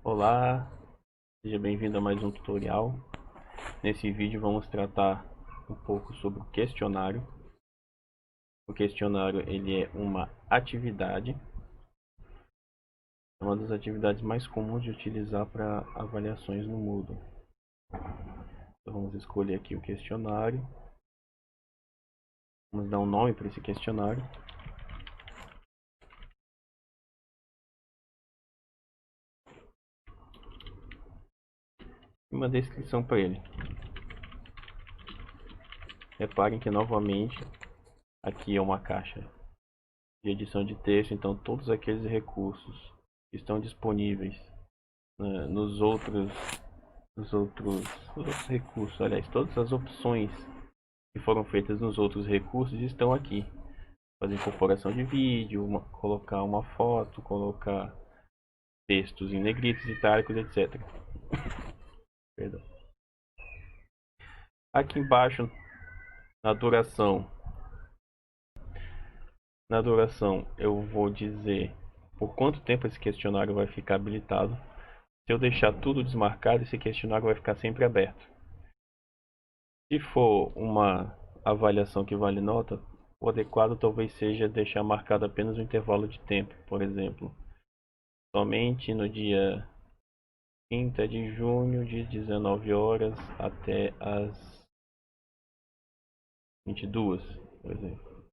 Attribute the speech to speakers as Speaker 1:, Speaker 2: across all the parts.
Speaker 1: Olá, seja bem-vindo a mais um tutorial. Nesse vídeo vamos tratar um pouco sobre o questionário. O questionário ele é uma atividade, é uma das atividades mais comuns de utilizar para avaliações no Moodle. Então vamos escolher aqui o questionário. Vamos dar um nome para esse questionário. E uma descrição para ele. Reparem que novamente aqui é uma caixa de edição de texto, então todos aqueles recursos que estão disponíveis nos outros recursos, aliás, todas as opções que foram feitas nos outros recursos estão aqui. Fazer incorporação de vídeo, colocar uma foto, colocar textos em negritos, itálicos, etc. Perdão. Aqui embaixo, na duração, eu vou dizer por quanto tempo esse questionário vai ficar habilitado. Se eu deixar tudo desmarcado, esse questionário vai ficar sempre aberto. Se for uma avaliação que vale nota, o adequado talvez seja deixar marcado apenas um intervalo de tempo. Por exemplo, somente no dia 30 de junho, de 19 horas até as 22, por exemplo.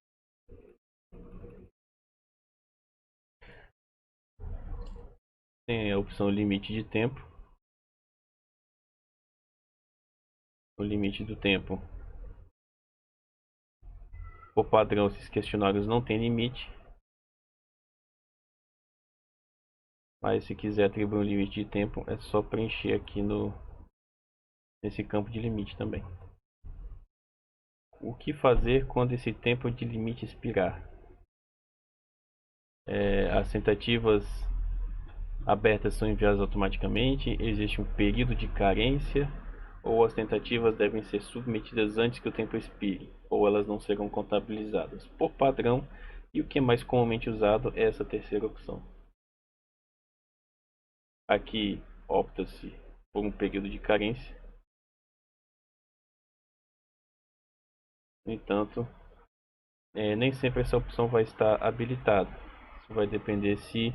Speaker 1: Tem a opção limite de tempo. O limite do tempo, por padrão, esses questionários não têm limite. Mas se quiser atribuir um limite de tempo, é só preencher aqui nesse campo de limite também. O que fazer quando esse tempo de limite expirar? As tentativas abertas são enviadas automaticamente? Existe um período de carência? Ou as tentativas devem ser submetidas antes que o tempo expire? Ou elas não serão contabilizadas? Por padrão, e o que é mais comumente usado é essa terceira opção. Aqui opta-se por um período de carência. No entanto, nem sempre essa opção vai estar habilitada. Isso vai depender se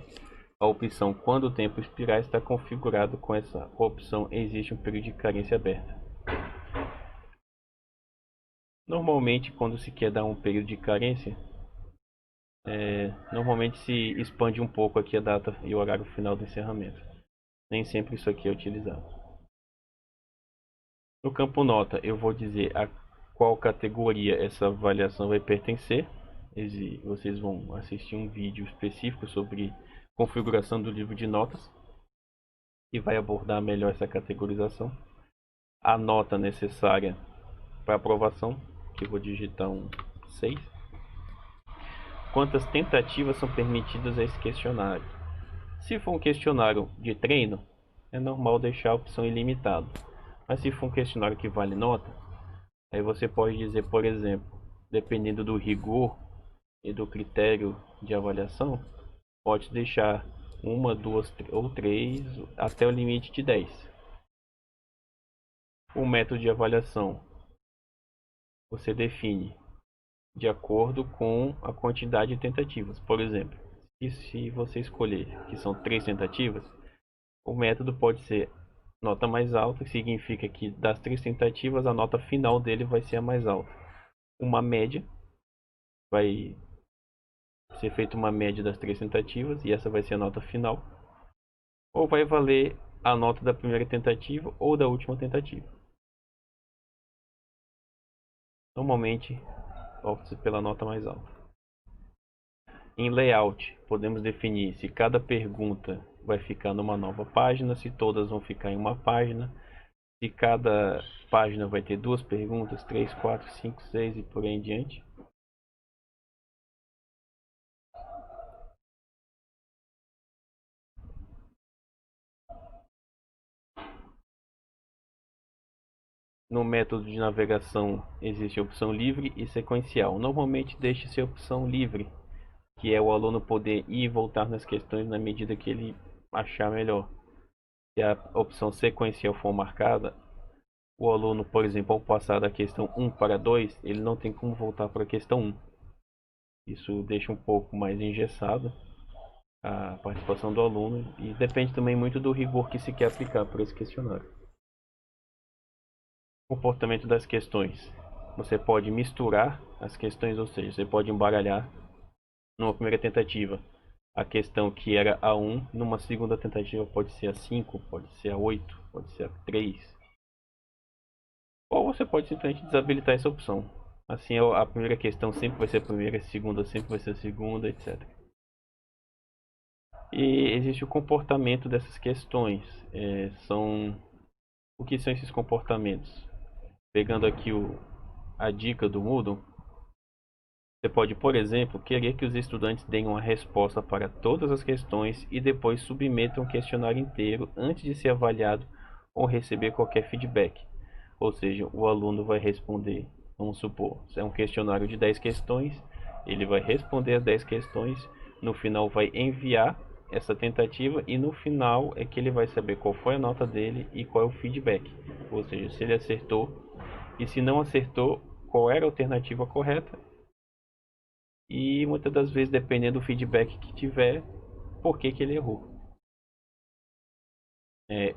Speaker 1: a opção quando o tempo expirar está configurado com essa opção existe um período de carência aberta. Normalmente, quando se quer dar um período de carência, normalmente se expande um pouco aqui a data e o horário final do encerramento. Nem sempre isso aqui é utilizado. No campo nota, eu vou dizer a qual categoria essa avaliação vai pertencer. Vocês vão assistir um vídeo específico sobre configuração do livro de notas e vai abordar melhor essa categorização. A nota necessária para aprovação, que eu vou digitar um 6. Quantas tentativas são permitidas a esse questionário? Se for um questionário de treino, é normal deixar a opção ilimitado. Mas se for um questionário que vale nota, aí você pode dizer, por exemplo, dependendo do rigor e do critério de avaliação, pode deixar uma, duas ou três até o limite de 10. O método de avaliação você define de acordo com a quantidade de tentativas. Por exemplo, se você escolher que são 3 tentativas, o método pode ser nota mais alta, que significa que das 3 tentativas a nota final dele vai ser a mais alta. Uma média, vai ser feita uma média das 3 tentativas e essa vai ser a nota final. Ou vai valer a nota da primeira tentativa ou da última tentativa. Normalmente opta-se pela nota mais alta. Em layout, podemos definir se cada pergunta vai ficar numa nova página, se todas vão ficar em uma página, se cada página vai ter 2 perguntas, 3, 4, 5, 6 e por aí em diante. No método de navegação existe a opção livre e sequencial. Normalmente deixa-se a opção livre, que é o aluno poder ir e voltar nas questões na medida que ele achar melhor. Se a opção sequencial for marcada, o aluno, por exemplo, ao passar da questão 1 para 2, ele não tem como voltar para a questão 1. Isso deixa um pouco mais engessado a participação do aluno e depende também muito do rigor que se quer aplicar para esse questionário. Comportamento das questões. Você pode misturar as questões, ou seja, você pode embaralhar numa primeira tentativa a questão que era a 1, numa segunda tentativa pode ser a 5, pode ser a 8, pode ser a 3. Ou você pode simplesmente desabilitar essa opção. Assim, a primeira questão sempre vai ser a primeira, a segunda sempre vai ser a segunda, etc. E existe o comportamento dessas questões. O que são esses comportamentos? Pegando aqui a dica do Moodle, você pode, por exemplo, querer que os estudantes deem uma resposta para todas as questões e depois submetam o questionário inteiro antes de ser avaliado ou receber qualquer feedback. Ou seja, o aluno vai responder, vamos supor, se é um questionário de 10 questões, ele vai responder as 10 questões, no final vai enviar essa tentativa e no final é que ele vai saber qual foi a nota dele e qual é o feedback. Ou seja, se ele acertou e se não acertou, qual era a alternativa correta. E muitas das vezes, dependendo do feedback que tiver, por que ele errou.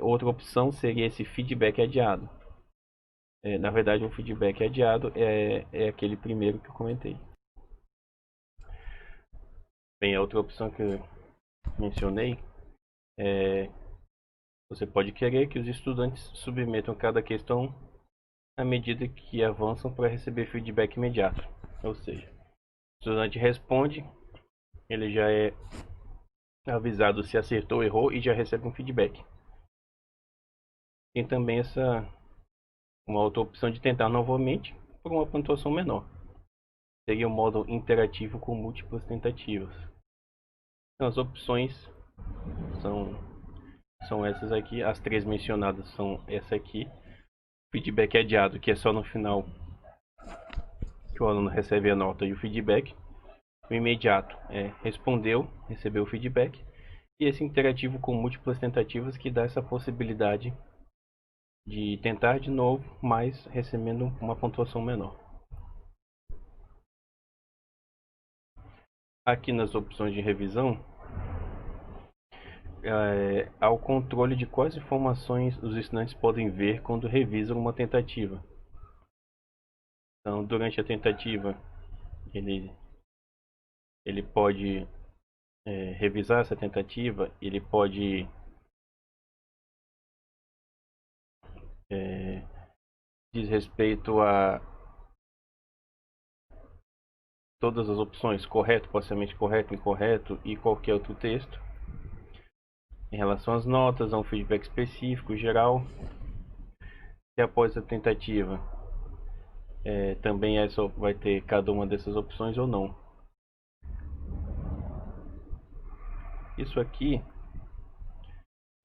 Speaker 1: Outra opção seria esse feedback adiado. Na verdade, um feedback adiado é aquele primeiro que eu comentei. Bem, a outra opção que eu mencionei é você pode querer que os estudantes submetam cada questão à medida que avançam para receber feedback imediato. Ou seja, o estudante responde, ele já é avisado se acertou ou errou e já recebe um feedback. Tem também uma outra opção de tentar novamente por uma pontuação menor. Seria o modo interativo com múltiplas tentativas. Então, as opções são essas aqui. As três mencionadas são essa aqui. Feedback adiado, que é só no final que o aluno recebe a nota e o feedback. O imediato respondeu, recebeu o feedback. E esse interativo com múltiplas tentativas, que dá essa possibilidade de tentar de novo, mas recebendo uma pontuação menor. Aqui nas opções de revisão, há o controle de quais informações os estudantes podem ver quando revisam uma tentativa. Então, durante a tentativa, ele pode revisar essa tentativa, ele pode diz respeito a todas as opções, correto, parcialmente correto, incorreto e qualquer outro texto. Em relação às notas, há um feedback específico, geral. E após a tentativa, também vai ter cada uma dessas opções ou não. Isso aqui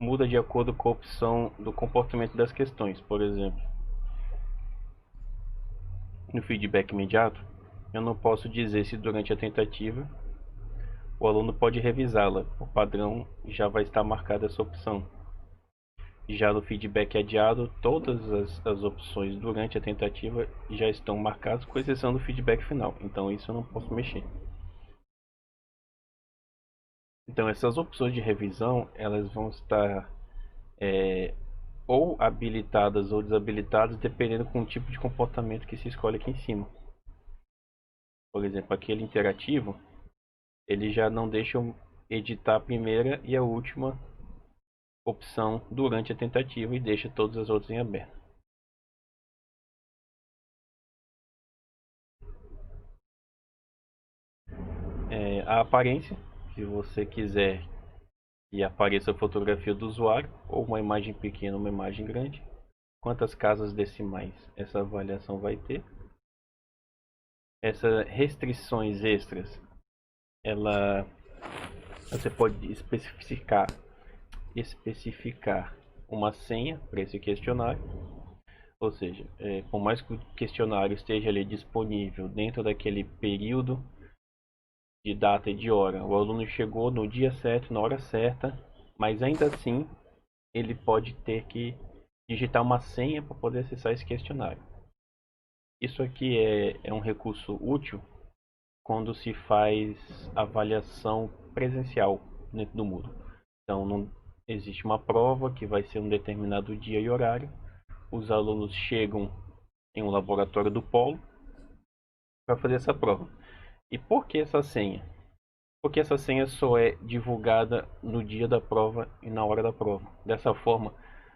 Speaker 1: muda de acordo com a opção do comportamento das questões. Por exemplo, no feedback imediato, eu não posso dizer se durante a tentativa o aluno pode revisá-la. Por padrão, já vai estar marcada essa opção. Já no feedback adiado, todas as opções durante a tentativa já estão marcadas, com exceção do feedback final. Então isso eu não posso mexer. Então essas opções de revisão, elas vão estar ou habilitadas ou desabilitadas, dependendo com o tipo de comportamento que se escolhe aqui em cima. Por exemplo, aquele interativo, ele já não deixa eu editar a primeira e a última opção durante a tentativa e deixa todas as outras em aberto. A aparência, se você quiser que apareça a fotografia do usuário, ou uma imagem pequena, uma imagem grande, quantas casas decimais essa avaliação vai ter. Essas restrições extras, você pode especificar uma senha para esse questionário. Ou seja, por mais que o questionário esteja ali disponível dentro daquele período de data e de hora, o aluno chegou no dia certo, na hora certa, mas ainda assim ele pode ter que digitar uma senha para poder acessar esse questionário. Isso aqui é um recurso útil quando se faz avaliação presencial dentro do Moodle. Então, não existe uma prova que vai ser um determinado dia e horário. Os alunos chegam em um laboratório do Polo para fazer essa prova. E por que essa senha? Porque essa senha só é divulgada no dia da prova e na hora da prova. Dessa forma,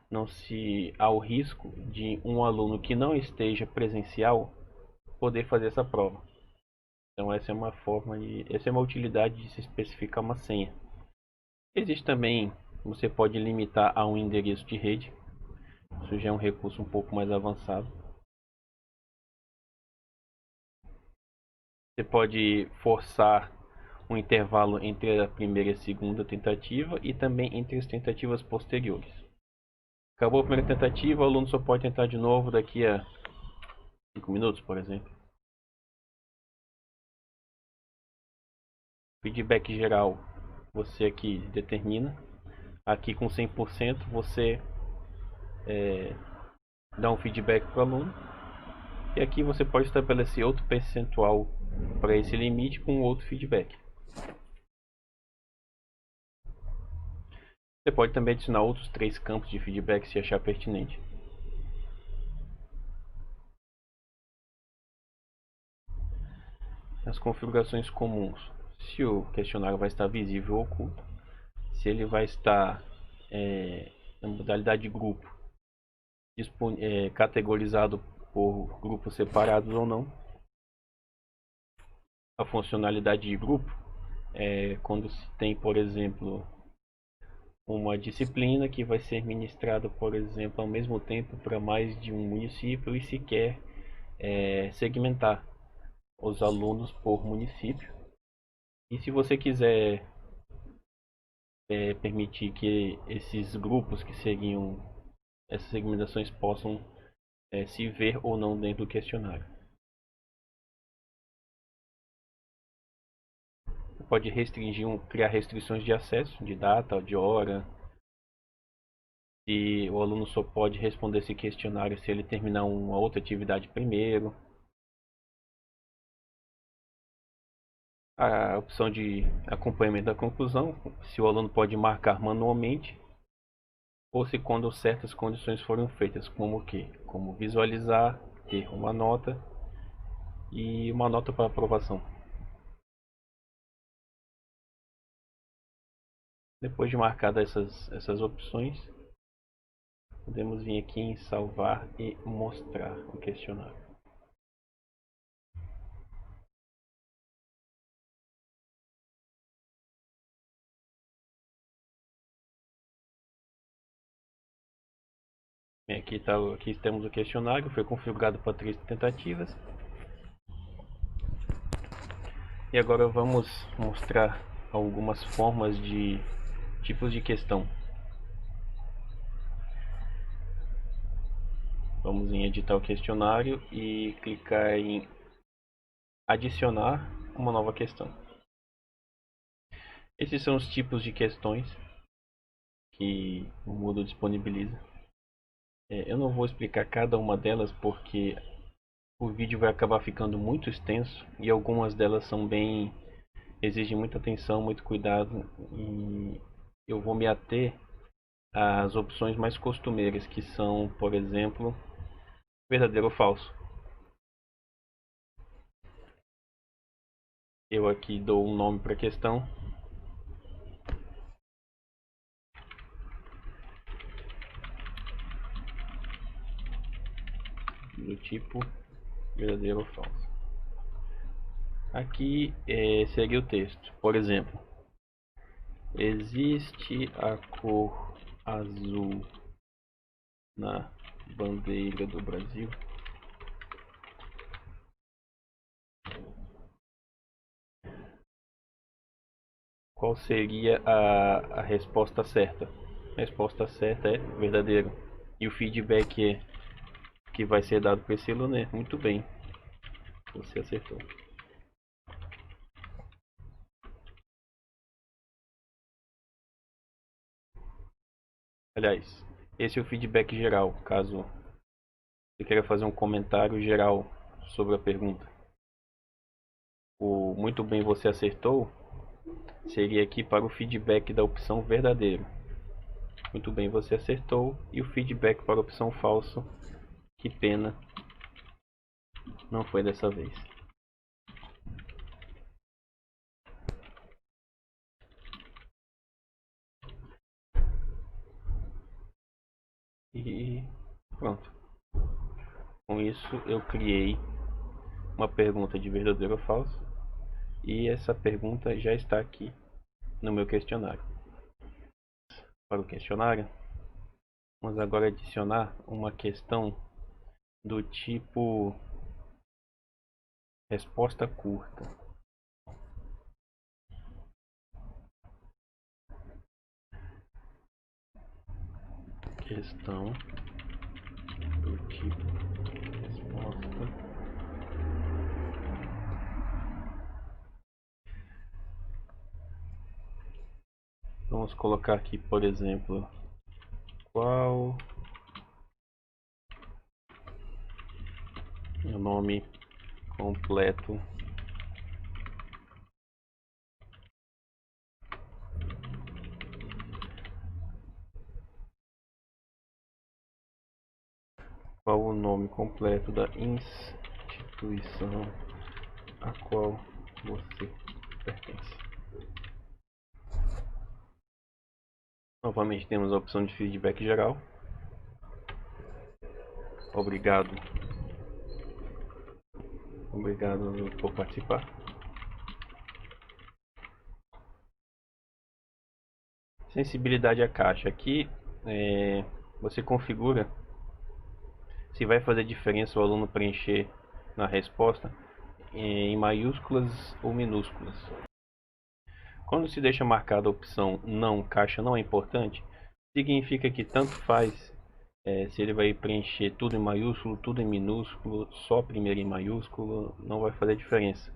Speaker 1: não se há o risco de um aluno que não esteja presencial poder fazer essa prova. Então essa é uma essa é uma utilidade de se especificar uma senha. Existe também, você pode limitar a um endereço de rede. Isso já é um recurso um pouco mais avançado. Você pode forçar um intervalo entre a primeira e a segunda tentativa e também entre as tentativas posteriores. Acabou a primeira tentativa, o aluno só pode tentar de novo daqui a 5 minutos, por exemplo. Feedback geral, você aqui determina. Aqui com 100% você dá um feedback para o aluno. E aqui você pode estabelecer outro percentual para esse limite com outro feedback. Você pode também adicionar outros 3 campos de feedback se achar pertinente. As configurações comuns. Se o questionário vai estar visível ou oculto. Se ele vai estar na modalidade de grupo, categorizado por grupos separados ou não. A funcionalidade de grupo é quando se tem, por exemplo, uma disciplina que vai ser ministrada, por exemplo, ao mesmo tempo para mais de um município e se quer segmentar os alunos por município. E se você quiser permitir que esses grupos que seriam essas segmentações possam se ver ou não dentro do questionário. Você pode criar restrições de acesso, de data, de hora. Se o aluno só pode responder esse questionário se ele terminar uma outra atividade primeiro. A opção de acompanhamento da conclusão, se o aluno pode marcar manualmente ou se quando certas condições foram feitas, como o quê? Como visualizar, ter uma nota e uma nota para aprovação. Depois de marcadas essas opções, podemos vir aqui em salvar e mostrar o questionário. Aqui temos o questionário, foi configurado para 3 tentativas. E agora vamos mostrar algumas formas de tipos de questão. Vamos em editar o questionário e clicar em adicionar uma nova questão. Esses são os tipos de questões que o Moodle disponibiliza. Eu não vou explicar cada uma delas porque o vídeo vai acabar ficando muito extenso e algumas delas exigem muita atenção, muito cuidado, e eu vou me ater às opções mais costumeiras, que são, por exemplo, verdadeiro ou falso. Eu aqui dou um nome para a questão. Do tipo verdadeiro ou falso. Aqui segue o texto. Por exemplo, existe a cor azul na bandeira do Brasil? Qual seria a resposta certa? A resposta certa é verdadeiro. E o feedback que vai ser dado para esse aluno é muito bem. Você acertou. Aliás, esse é o feedback geral, caso você queira fazer um comentário geral sobre a pergunta. O muito bem você acertou seria aqui para o feedback da opção verdadeiro. Muito bem você acertou. E o feedback para a opção falso, que pena, não foi dessa vez. E pronto. Com isso eu criei uma pergunta de verdadeiro ou falso. E essa pergunta já está aqui no meu questionário. Para o questionário, vamos agora adicionar uma questão do tipo resposta curta. Questão do tipo resposta. Vamos colocar aqui, por exemplo, qual é o nome completo qual o nome completo da instituição a qual você pertence. Novamente temos a opção de feedback geral. Obrigado por participar. Sensibilidade à caixa. Aqui você configura se vai fazer diferença o aluno preencher na resposta em maiúsculas ou minúsculas. Quando se deixa marcada a opção não, caixa não é importante, significa que tanto faz se ele vai preencher tudo em maiúsculo, tudo em minúsculo, só primeiro em maiúsculo, não vai fazer diferença.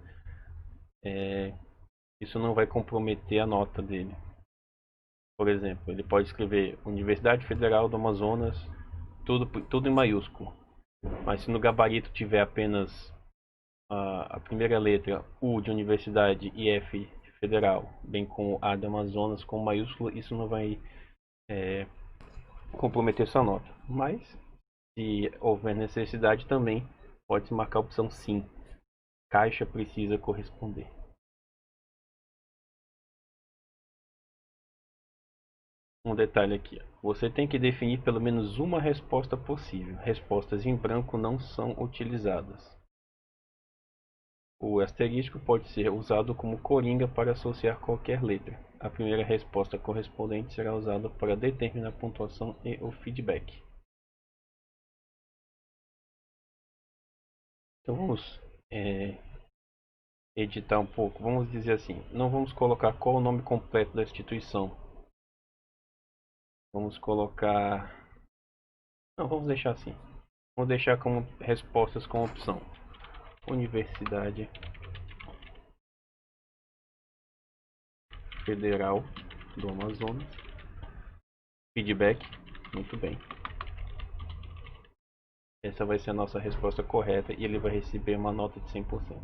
Speaker 1: Isso não vai comprometer a nota dele. Por exemplo, ele pode escrever Universidade Federal do Amazonas, tudo em maiúsculo. Mas se no gabarito tiver apenas a primeira letra U de Universidade e F de Federal, bem como A de Amazonas com maiúsculo, isso não vai comprometer sua nota. Mas, se houver necessidade também, pode-se marcar a opção sim. Caixa precisa corresponder. Um detalhe aqui, você tem que definir pelo menos uma resposta possível. Respostas em branco não são utilizadas. O asterisco pode ser usado como coringa para associar qualquer letra. A primeira resposta correspondente será usada para determinar a pontuação e o feedback. Então vamos editar um pouco. Vamos dizer assim, não vamos colocar qual o nome completo da instituição. Vamos colocar... Não, vamos deixar assim. Vamos deixar como respostas com opção. Universidade Federal do Amazonas. Feedback. Muito bem. Essa vai ser a nossa resposta correta e ele vai receber uma nota de 100%.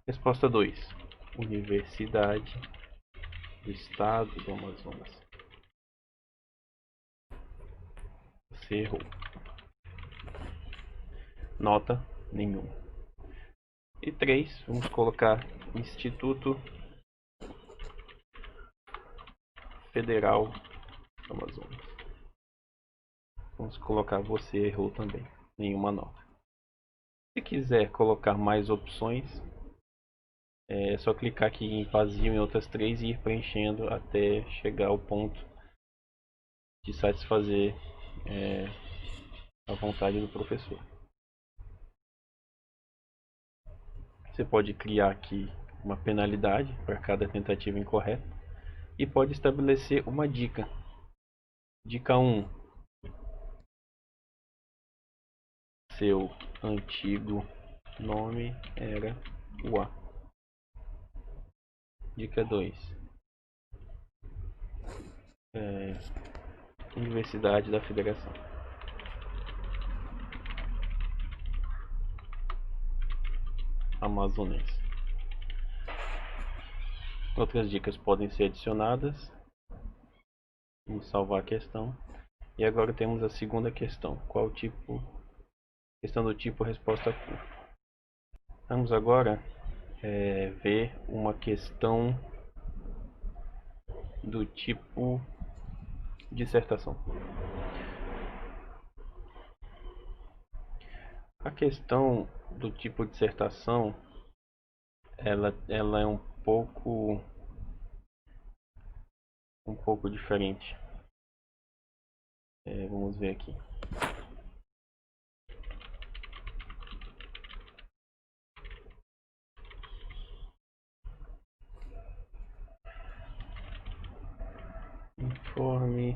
Speaker 1: Resposta 2. Universidade do Estado do Amazonas. Você errou. Nota nenhuma. E 3. Vamos colocar Instituto Federal do Amazonas. Vamos colocar você errou também. Nenhuma nota. Se quiser colocar mais opções, é só clicar aqui em vazio em outras 3 e ir preenchendo até chegar ao ponto de satisfazer a vontade do professor. Você pode criar aqui uma penalidade para cada tentativa incorreta e pode estabelecer uma dica. Dica 1. Seu antigo nome era o A. Dica 2. Universidade da Federação. Amazonense. Outras dicas podem ser adicionadas. Vamos salvar a questão. E agora temos a segunda questão. Qual tipo? Questão do tipo resposta curta. Vamos agora ver uma questão do tipo dissertação. A questão do tipo dissertação, ela é um pouco diferente. Vamos ver aqui. Informe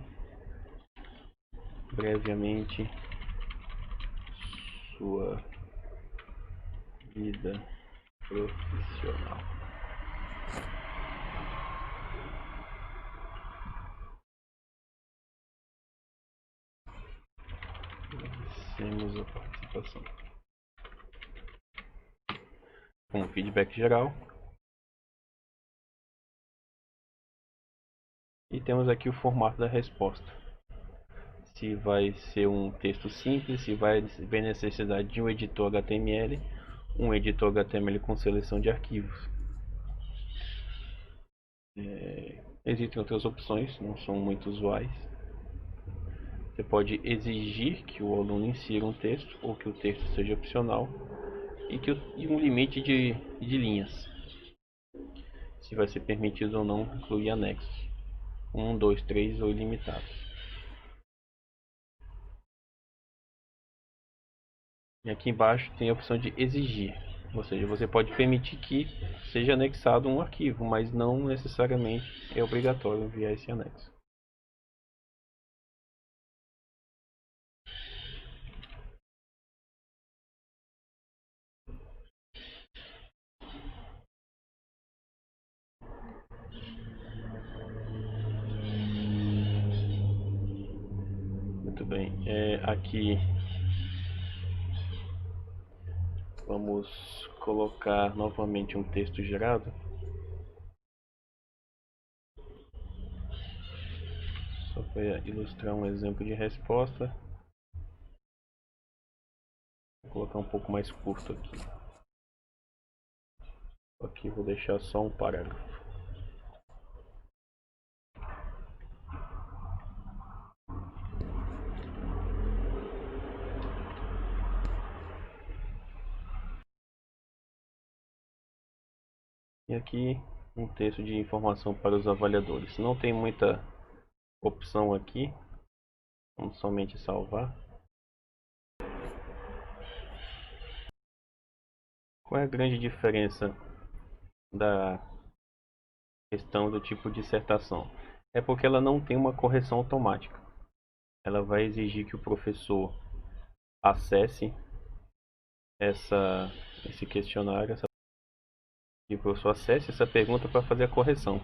Speaker 1: brevemente sua vida profissional. Agradecemos a participação. Com feedback geral. E temos aqui o formato da resposta. Se vai ser um texto simples, se vai haver necessidade de um editor HTML, um editor HTML com seleção de arquivos. Existem outras opções, não são muito usuais. Você pode exigir que o aluno insira um texto ou que o texto seja opcional e um limite de linhas. Se vai ser permitido ou não incluir anexos. 1, 2, 3 ou ilimitados. E aqui embaixo tem a opção de exigir. Ou seja, você pode permitir que seja anexado um arquivo, mas não necessariamente é obrigatório enviar esse anexo. Muito bem. Aqui vamos colocar novamente um texto gerado. Só para ilustrar um exemplo de resposta. Vou colocar um pouco mais curto aqui. Aqui vou deixar só um parágrafo. E aqui um texto de informação para os avaliadores. Não tem muita opção aqui. Vamos somente salvar. Qual é a grande diferença da questão do tipo dissertação? É porque ela não tem uma correção automática. Ela vai exigir que o professor acesse esse questionário, que o professor acesse essa pergunta para fazer a correção.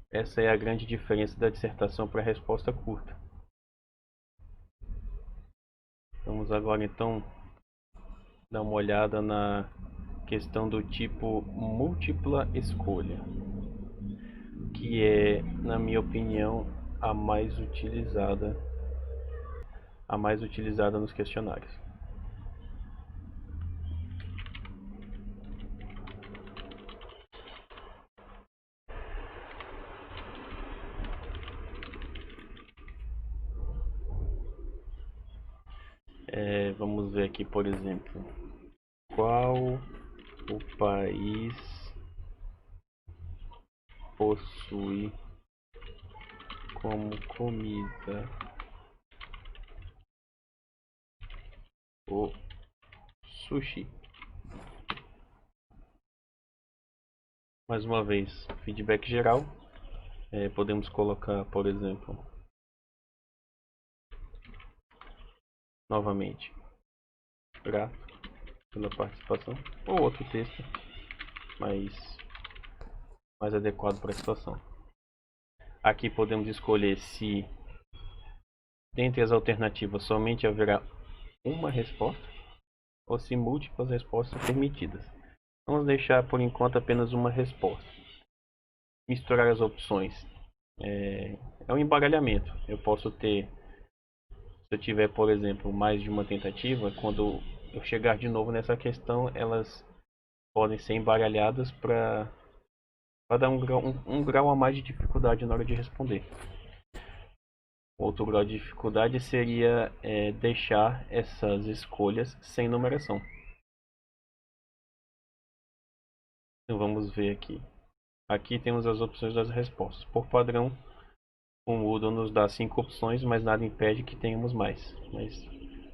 Speaker 1: Essa é a grande diferença da dissertação para a resposta curta. Vamos agora então dar uma olhada na questão do tipo múltipla escolha, que é, na minha opinião, a mais utilizada nos questionários. Vamos ver aqui, por exemplo, qual o país possui como comida o sushi? Mais uma vez, feedback geral. Podemos colocar, por exemplo, novamente, grato pela participação, ou outro texto mais adequado para a situação. Aqui podemos escolher se dentre as alternativas somente haverá uma resposta ou se múltiplas respostas permitidas. Vamos deixar por enquanto apenas uma resposta. Misturar as opções é um embaralhamento. Eu posso ter, se eu tiver, por exemplo, mais de uma tentativa, quando eu chegar de novo nessa questão, elas podem ser embaralhadas para dar um grau a mais de dificuldade na hora de responder. Outro grau de dificuldade seria deixar essas escolhas sem numeração. Então vamos ver aqui. Aqui temos as opções das respostas. Por padrão, o Moodle nos dá 5 opções, mas nada impede que tenhamos mais. Mas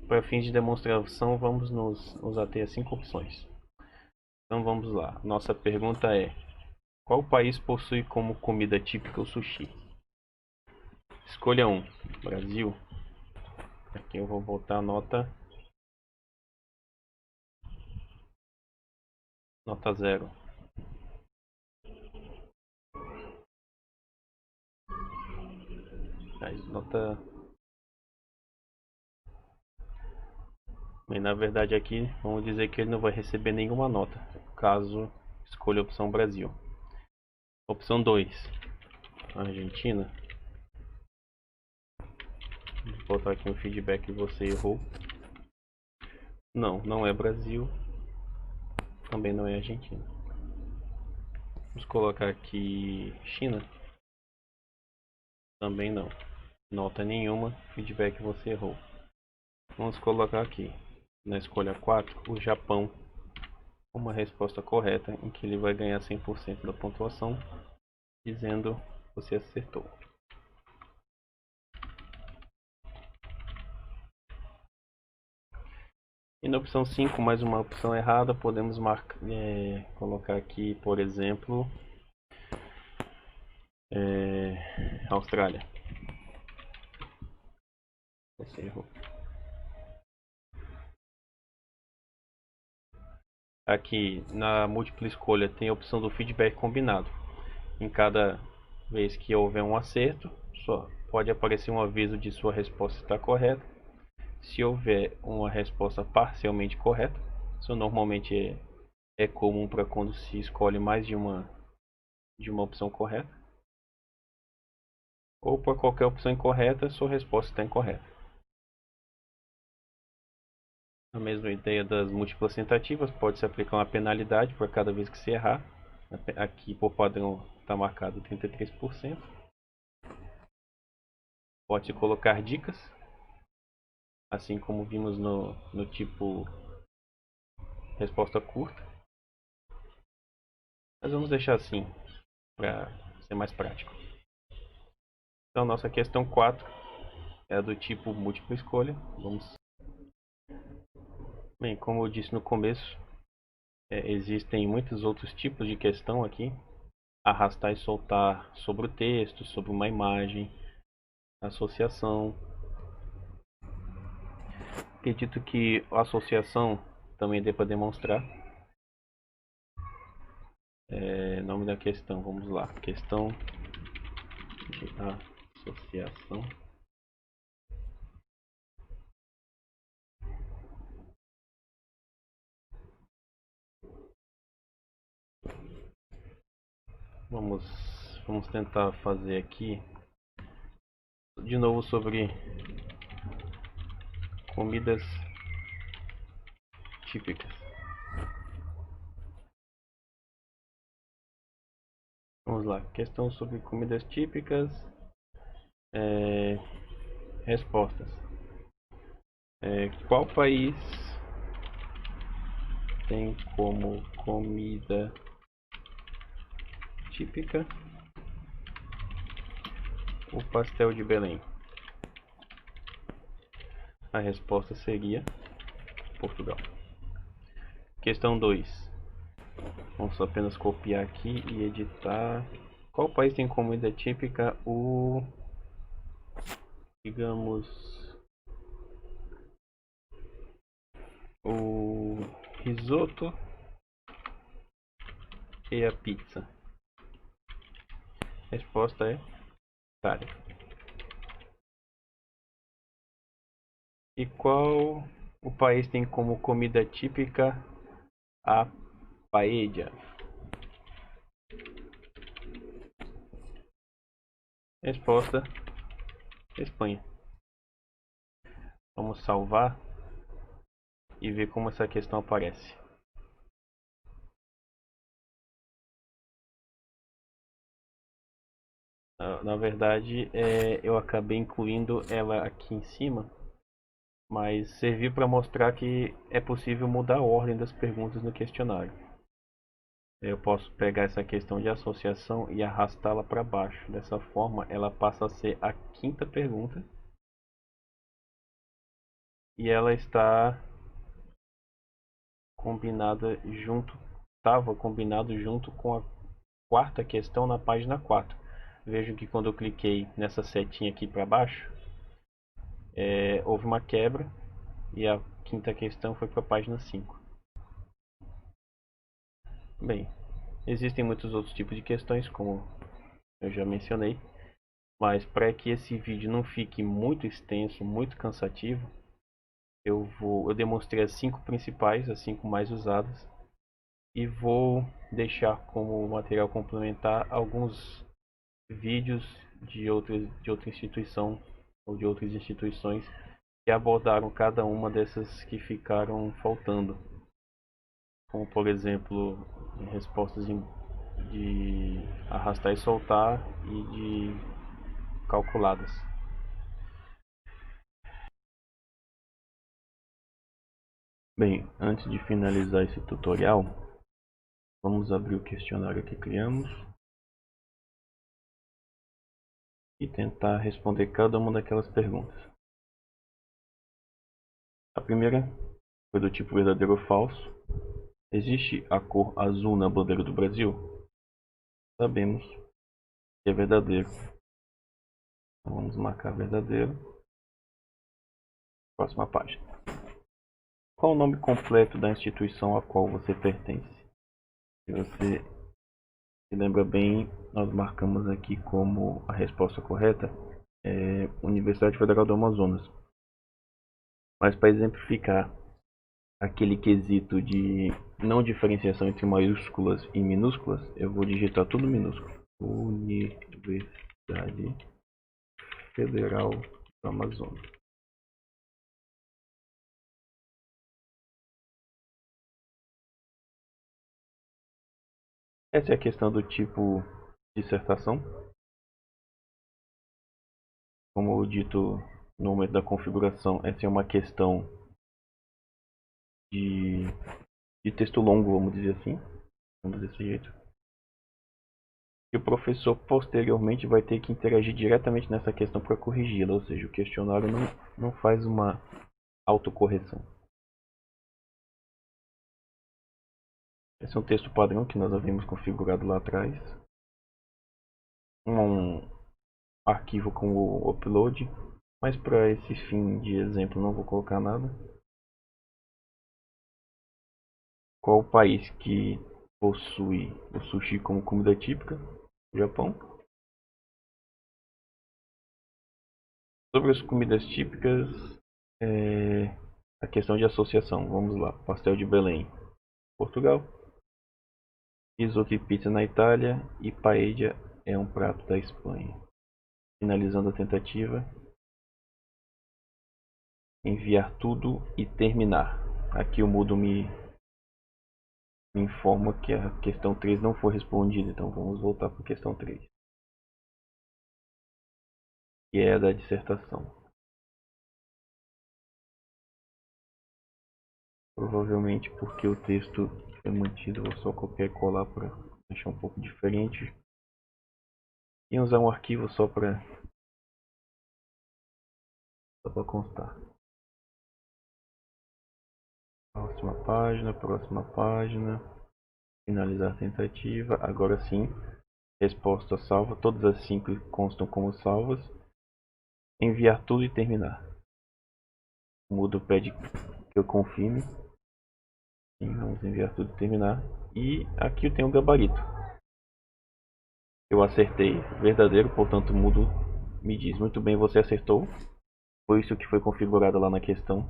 Speaker 1: para fins de demonstração, vamos nos ater a 5 opções. Então vamos lá. Nossa pergunta é: qual país possui como comida típica o sushi? Escolha 1, Brasil. Aqui eu vou botar a nota 0. Nota. Bem, na verdade aqui vamos dizer que ele não vai receber nenhuma nota, caso escolha a opção Brasil. Opção 2, Argentina. Vou botar aqui um feedback que você errou. Não, não é Brasil. Também não é Argentina. Vamos colocar aqui China. Também não. Nota nenhuma. Feedback que você errou. Vamos colocar aqui na escolha 4 o Japão. Uma resposta correta em que ele vai ganhar 100% da pontuação, dizendo que você acertou. E na opção 5, mais uma opção errada, podemos colocar aqui, por exemplo, Austrália. Você errou. Aqui na múltipla escolha tem a opção do feedback combinado. Em cada vez que houver um acerto, só pode aparecer um aviso de sua resposta está correta. Se houver uma resposta parcialmente correta, isso normalmente é comum para quando se escolhe mais de uma opção correta. Ou para qualquer opção incorreta, sua resposta está incorreta. A mesma ideia das múltiplas tentativas, pode-se aplicar uma penalidade por cada vez que se errar. Aqui por padrão está marcado 33%. Pode-se colocar dicas, assim como vimos no tipo resposta curta. Mas vamos deixar assim, para ser mais prático. Então nossa questão 4 é do tipo múltipla escolha. Bem, como eu disse no começo, existem muitos outros tipos de questão aqui. Arrastar e soltar sobre o texto, sobre uma imagem, associação. Acredito que a associação também dê para demonstrar. Nome da questão, vamos lá. Questão de associação. Vamos tentar fazer aqui de novo sobre comidas típicas. Vamos lá, questão sobre comidas típicas. Respostas. Qual país tem como comida típica o pastel de Belém? A resposta seria Portugal. Questão 2. Vamos apenas copiar aqui e editar. Qual país tem como comida típica digamos, o risoto e a pizza? A resposta é Itália. E qual o país tem como comida típica a paella? Resposta: Espanha. Vamos salvar e ver como essa questão aparece. Na verdade, eu acabei incluindo ela aqui em cima, mas serviu para mostrar que é possível mudar a ordem das perguntas no questionário. Eu posso pegar essa questão de associação e arrastá-la para baixo. Dessa forma, ela passa a ser a quinta pergunta e ela está combinada junto, estava combinado junto com a quarta questão na página 4. Vejo que quando eu cliquei nessa setinha aqui para baixo, houve uma quebra e a quinta questão foi para a página 5. Bem, existem muitos outros tipos de questões, como eu já mencionei, mas para que esse vídeo não fique muito extenso, muito cansativo, eu demonstrei as 5 principais, as 5 mais usadas, e vou deixar como material complementar alguns vídeos de outra instituição ou de outras instituições que abordaram cada uma dessas que ficaram faltando, como por exemplo respostas de arrastar e soltar e de calculadas. Bem, antes de finalizar esse tutorial, vamos abrir o questionário que criamos e tentar responder cada uma daquelas perguntas. A primeira foi do tipo verdadeiro ou falso. Existe a cor azul na bandeira do Brasil? Sabemos que é verdadeiro. Então vamos marcar verdadeiro. Próxima página. Qual o nome completo da instituição a qual você pertence? Se você se lembra bem, nós marcamos aqui como a resposta correta Universidade Federal do Amazonas. Mas para exemplificar aquele quesito de não diferenciação entre maiúsculas e minúsculas, eu vou digitar tudo minúsculo. Universidade Federal do Amazonas. Essa é a questão do tipo dissertação. Como dito no momento da configuração, essa é uma questão de texto longo, vamos dizer assim. Vamos desse jeito. E o professor posteriormente vai ter que interagir diretamente nessa questão para corrigi-la, ou seja, o questionário não faz uma autocorreção. Esse é um texto padrão que nós havíamos configurado lá atrás. Um arquivo com o upload, mas para esse fim de exemplo não vou colocar nada. Qual o país que possui o sushi como comida típica? O Japão. Sobre as comidas típicas, a questão de associação. Vamos lá. Pastel de Belém, Portugal. Risoto e pizza na Itália. E paella é um prato da Espanha. Finalizando a tentativa. Enviar tudo e terminar. Aqui o Moodle me informa que a questão 3 não foi respondida. Então vamos voltar para a questão 3. Que é a da dissertação. Provavelmente porque o texto foi mantido, vou só copiar e colar para deixar um pouco diferente. E usar um arquivo só para constar. Próxima página. Finalizar a tentativa. Agora sim, resposta salva. Todas as 5 constam como salvas. Enviar tudo e terminar. O Moodle pede que eu confirme. Sim, vamos enviar tudo e terminar. E aqui eu tenho o gabarito. Eu acertei verdadeiro, portanto o Moodle me diz, muito bem, você acertou. Foi isso que foi configurado lá na questão,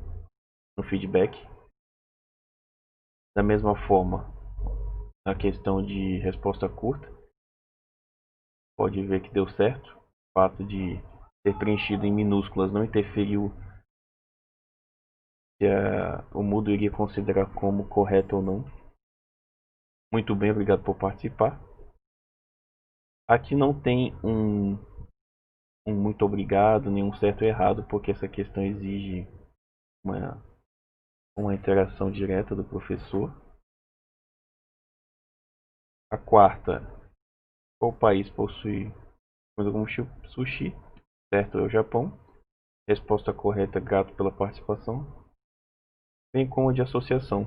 Speaker 1: no feedback. Da mesma forma, na questão de resposta curta, pode ver que deu certo. O fato de ter preenchido em minúsculas não interferiu se o Moodle iria considerar como correto ou não. Muito bem, obrigado por participar. Aqui não tem um muito obrigado, nem um certo ou errado, porque essa questão exige uma interação direta do professor. A quarta, qual país possui comida como sushi? Certo, é o Japão. Resposta correta, grato pela participação. Bem como de associação.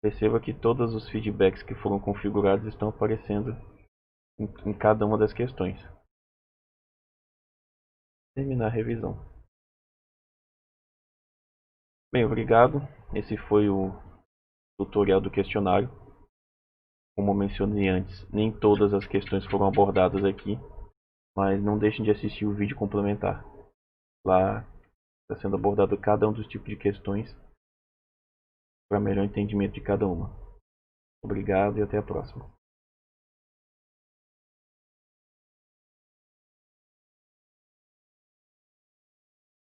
Speaker 1: Perceba que todos os feedbacks que foram configurados estão aparecendo em cada uma das questões. Terminar a revisão. Bem, obrigado. Esse foi o tutorial do questionário. Como mencionei antes, nem todas as questões foram abordadas aqui, mas não deixem de assistir o vídeo complementar. Lá está sendo abordado cada um dos tipos de questões para melhor entendimento de cada uma. Obrigado e até a próxima.